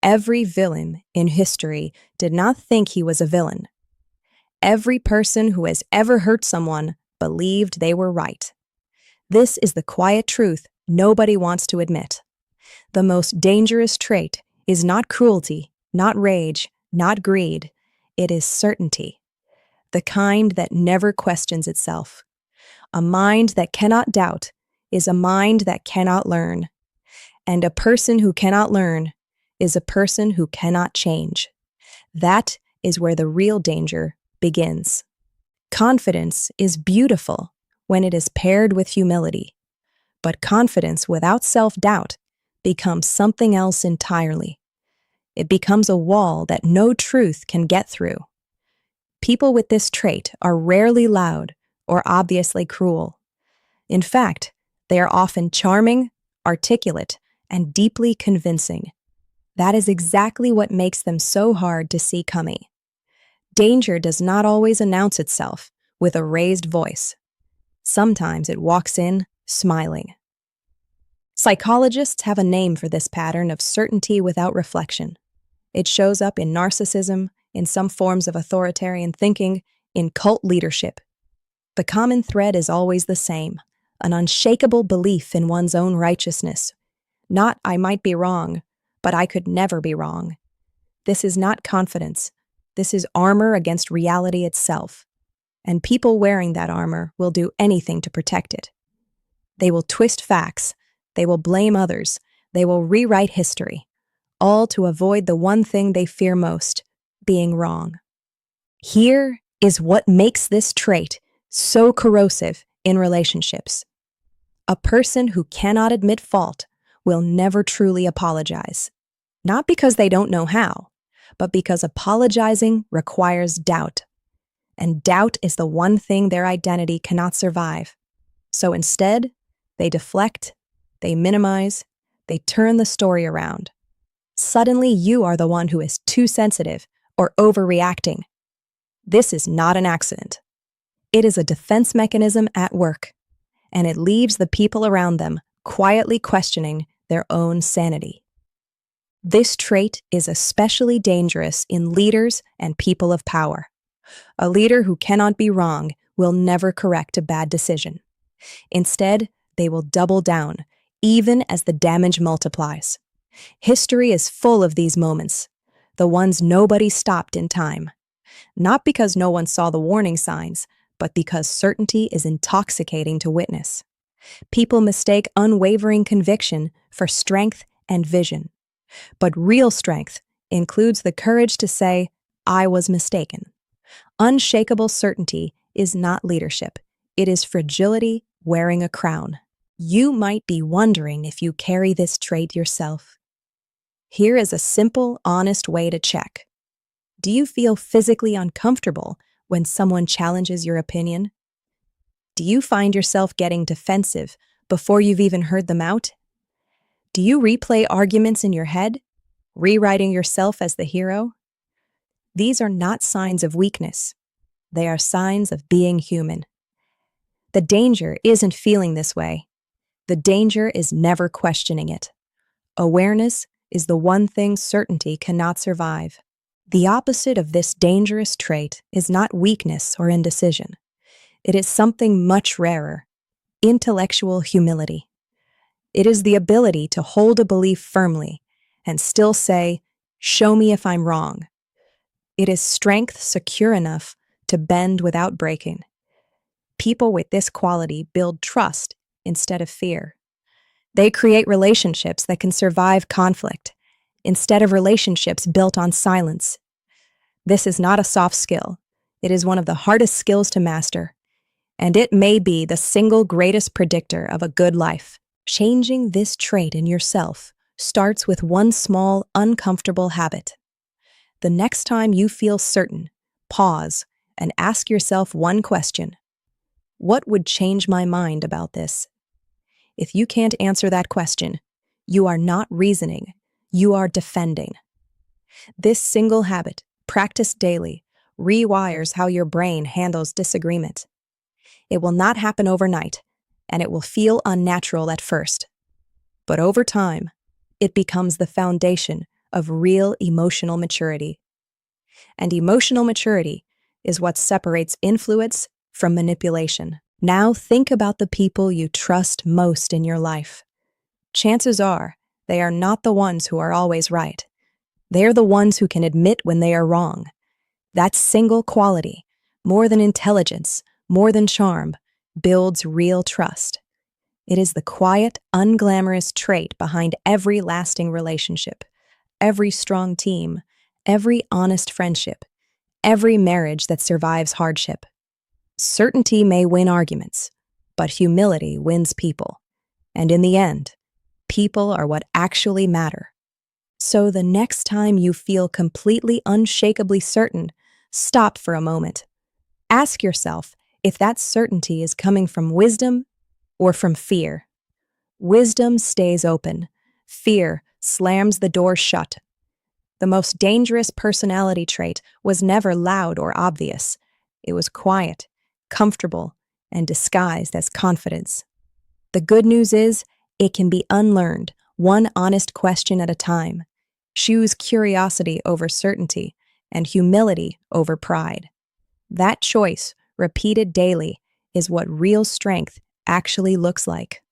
Every villain in history did not think he was a villain. Every person who has ever hurt someone believed they were right. This is the quiet truth nobody wants to admit. The most dangerous trait is not cruelty, not rage, not greed. It is certainty. The kind that never questions itself. A mind that cannot doubt is a mind that cannot learn. And a person who cannot learn is a person who cannot change. That is where the real danger begins. Confidence is beautiful when it is paired with humility, but confidence without self-doubt becomes something else entirely. It becomes a wall that no truth can get through. People with this trait are rarely loud or obviously cruel. In fact, they are often charming, articulate, and deeply convincing. That is exactly what makes them so hard to see coming. Danger does not always announce itself with a raised voice. Sometimes it walks in smiling. Psychologists have a name for this pattern of certainty without reflection. It shows up in narcissism, in some forms of authoritarian thinking, in cult leadership. The common thread is always the same, an unshakable belief in one's own righteousness. Not, I might be wrong, but I could never be wrong. This is not confidence. This is armor against reality itself. And people wearing that armor will do anything to protect it. They will twist facts. They will blame others. They will rewrite history, all to avoid the one thing they fear most, being wrong. Here is what makes this trait so corrosive in relationships. A person who cannot admit fault will never truly apologize. Not because they don't know how, but because apologizing requires doubt. And doubt is the one thing their identity cannot survive. So instead, they deflect, they minimize, they turn the story around. Suddenly, you are the one who is too sensitive or overreacting. This is not an accident. It is a defense mechanism at work, and it leaves the people around them quietly questioning their own sanity. This trait is especially dangerous in leaders and people of power. A leader who cannot be wrong will never correct a bad decision. Instead, they will double down, even as the damage multiplies. History is full of these moments, the ones nobody stopped in time. Not because no one saw the warning signs, but because certainty is intoxicating to witness. People mistake unwavering conviction for strength and vision. But real strength includes the courage to say, I was mistaken. Unshakable certainty is not leadership. It is fragility wearing a crown. You might be wondering if you carry this trait yourself. Here is a simple, honest way to check. Do you feel physically uncomfortable when someone challenges your opinion? Do you find yourself getting defensive before you've even heard them out? Do you replay arguments in your head, rewriting yourself as the hero? These are not signs of weakness. They are signs of being human. The danger isn't feeling this way. The danger is never questioning it. Awareness is the one thing certainty cannot survive. The opposite of this dangerous trait is not weakness or indecision. It is something much rarer, intellectual humility. It is the ability to hold a belief firmly and still say, show me if I'm wrong. It is strength secure enough to bend without breaking. People with this quality build trust instead of fear. They create relationships that can survive conflict instead of relationships built on silence. This is not a soft skill. It is one of the hardest skills to master, and it may be the single greatest predictor of a good life. Changing this trait in yourself starts with one small, uncomfortable habit. The next time you feel certain, pause and ask yourself one question. What would change my mind about this? If you can't answer that question, you are not reasoning, you are defending. This single habit, practiced daily, rewires how your brain handles disagreement. It will not happen overnight, and it will feel unnatural at first. But over time, it becomes the foundation of real emotional maturity. And emotional maturity is what separates influence from manipulation. Now think about the people you trust most in your life. Chances are they are not the ones who are always right. They are the ones who can admit when they are wrong. That single quality, more than intelligence, more than charm, builds real trust. It is the quiet, unglamorous trait behind every lasting relationship, every strong team, every honest friendship, every marriage that survives hardship. Certainty may win arguments, but humility wins people. And in the end, people are what actually matter. So the next time you feel completely unshakably certain, stop for a moment. Ask yourself if that certainty is coming from wisdom or from fear. Wisdom stays open. Fear slams the door shut. The most dangerous personality trait was never loud or obvious. It was quiet, comfortable, and disguised as confidence. The good news is, it can be unlearned, one honest question at a time. Choose curiosity over certainty and humility over pride. That choice, repeated daily, is what real strength actually looks like.